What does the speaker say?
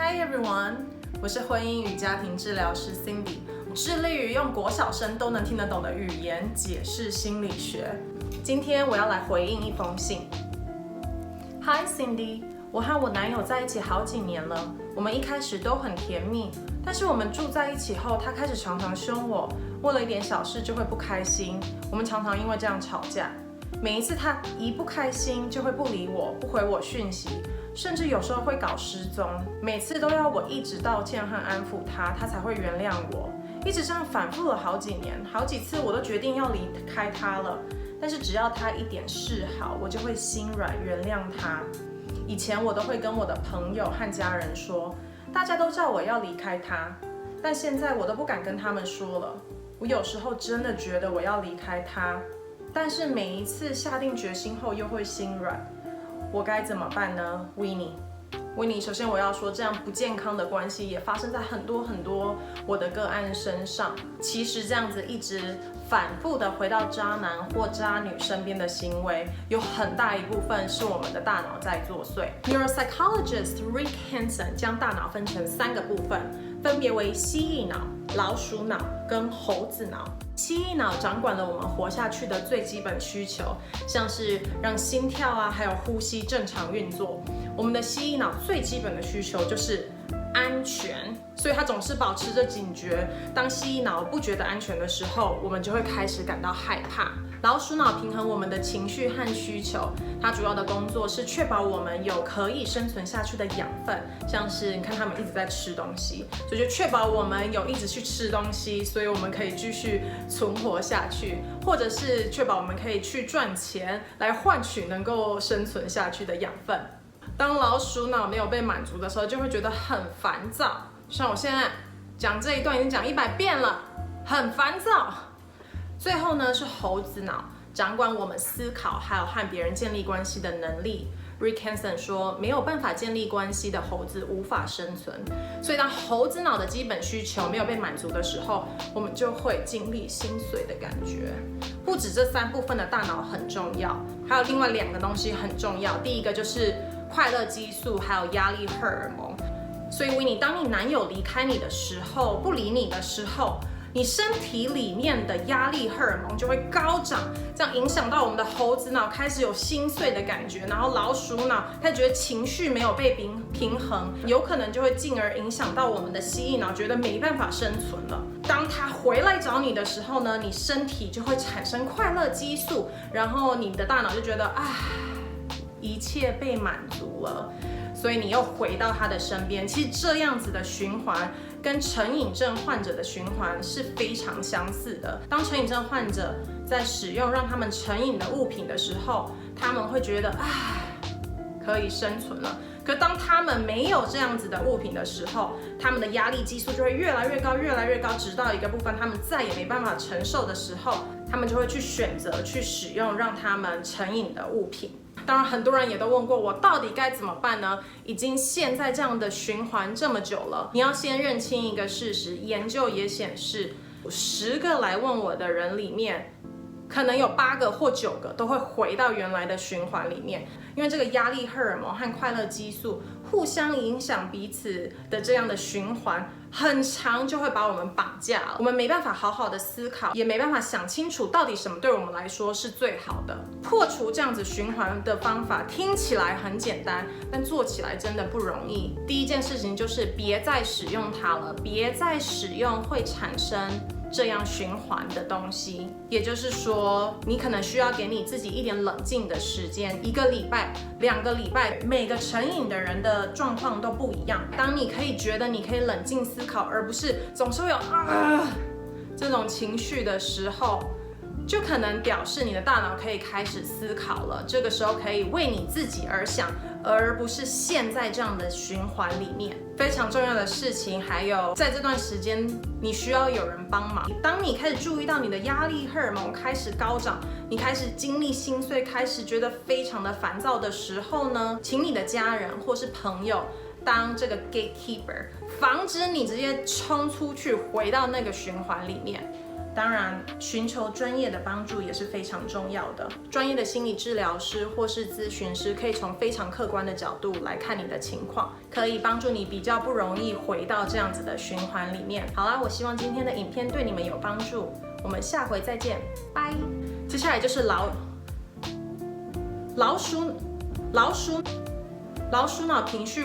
Hi everyone， 我是婚姻与家庭治疗师 Cindy， 致力于用国小生都能听得懂的语言解释心理学。今天我要来回应一封信。Hi Cindy， 我和我男友在一起好几年了，我们一开始都很甜蜜，但是我们住在一起后，他开始常常凶我，为了一点小事就会不开心，我们常常因为这样吵架。每一次他一不开心就会不理我，不回我讯息，甚至有时候会搞失踪，每次都要我一直道歉和安抚他，他才会原谅我。一直这样反复了好几年，好几次我都决定要离开他了，但是只要他一点示好，我就会心软原谅他。以前我都会跟我的朋友和家人说，大家都叫我要离开他，但现在我都不敢跟他们说了。我有时候真的觉得我要离开他，但是每一次下定决心后又会心软，我该怎么办呢 ？Winnie， 首先我要说，这样不健康的关系也发生在很多我的个案身上。其实这样子一直反复的回到渣男或渣女身边的行为，有很大一部分是我们的大脑在作祟。Neuropsychologist Rick Hanson 将大脑分成3个部分，分别为蜥蜴脑、老鼠脑跟猴子脑。蜥蜴脑掌管了我们活下去的最基本需求，像是让心跳还有呼吸正常运作。我们的蜥蜴脑最基本的需求就是安全，所以它总是保持着警觉。当蜥蜴脑不觉得安全的时候，我们就会开始感到害怕。老鼠脑平衡我们的情绪和需求，它主要的工作是确保我们有可以生存下去的养分，像是你看它们一直在吃东西，所以就确保我们有一直去吃东西，所以我们可以继续存活下去，或者是确保我们可以去赚钱来换取能够生存下去的养分。当老鼠脑没有被满足的时候，就会觉得很烦躁，像我现在讲这一段已经讲100遍了，很烦躁。最后呢是猴子脑，掌管我们思考还有和别人建立关系的能力。Rick Hanson 说，没有办法建立关系的猴子无法生存。所以当猴子脑的基本需求没有被满足的时候，我们就会经历心碎的感觉。不止这3部分的大脑很重要，还有另外2个东西很重要。第一个就是快乐激素还有压力荷尔蒙。所以 Winnie， 当你男友离开你的时候，不理你的时候，你身体里面的压力荷尔蒙就会高涨，这样影响到我们的猴子脑开始有心碎的感觉，然后老鼠脑开始觉得情绪没有被平衡，有可能就会进而影响到我们的蜥蜴脑，觉得没办法生存了。当他回来找你的时候呢，你身体就会产生快乐激素，然后你的大脑就觉得一切被满足了，所以你又回到他的身边。其实这样子的循环跟成瘾症患者的循环是非常相似的。当成瘾症患者在使用让他们成瘾的物品的时候，他们会觉得可以生存了。可当他们没有这样子的物品的时候，他们的压力激素就会越来越高，越来越高，直到一个部分他们再也没办法承受的时候，他们就会去选择去使用让他们成瘾的物品。当然很多人也都问过我，到底该怎么办呢？已经陷在这样的循环这么久了，你要先认清一个事实，研究也显示10个来问我的人里面，可能有8个或9个都会回到原来的循环里面。因为这个压力荷尔蒙和快乐激素互相影响彼此的这样的循环，很长就会把我们绑架了。我们没办法好好的思考，也没办法想清楚到底什么对我们来说是最好的。破除这样子循环的方法听起来很简单，但做起来真的不容易。第一件事情就是别再使用它了，别再使用会产生这样循环的东西。也就是说，你可能需要给你自己一点冷静的时间，1个礼拜、2个礼拜。每个成瘾的人的状况都不一样。当你可以觉得你可以冷静思考，而不是总是会有这种情绪的时候，就可能表示你的大脑可以开始思考了。这个时候可以为你自己而想，而不是陷在这样的循环里面。非常重要的事情还有，在这段时间你需要有人帮忙。当你开始注意到你的压力荷尔蒙开始高涨，你开始经历心碎，开始觉得非常的烦躁的时候呢，请你的家人或是朋友当这个 gatekeeper， 防止你直接冲出去回到那个循环里面。当然，寻求专业的帮助也是非常重要的。专业的心理治疗师或是咨询师可以从非常客观的角度来看你的情况，可以帮助你比较不容易回到这样子的循环里面。好啦，我希望今天的影片对你们有帮助，我们下回再见，拜。接下来就是老鼠脑情绪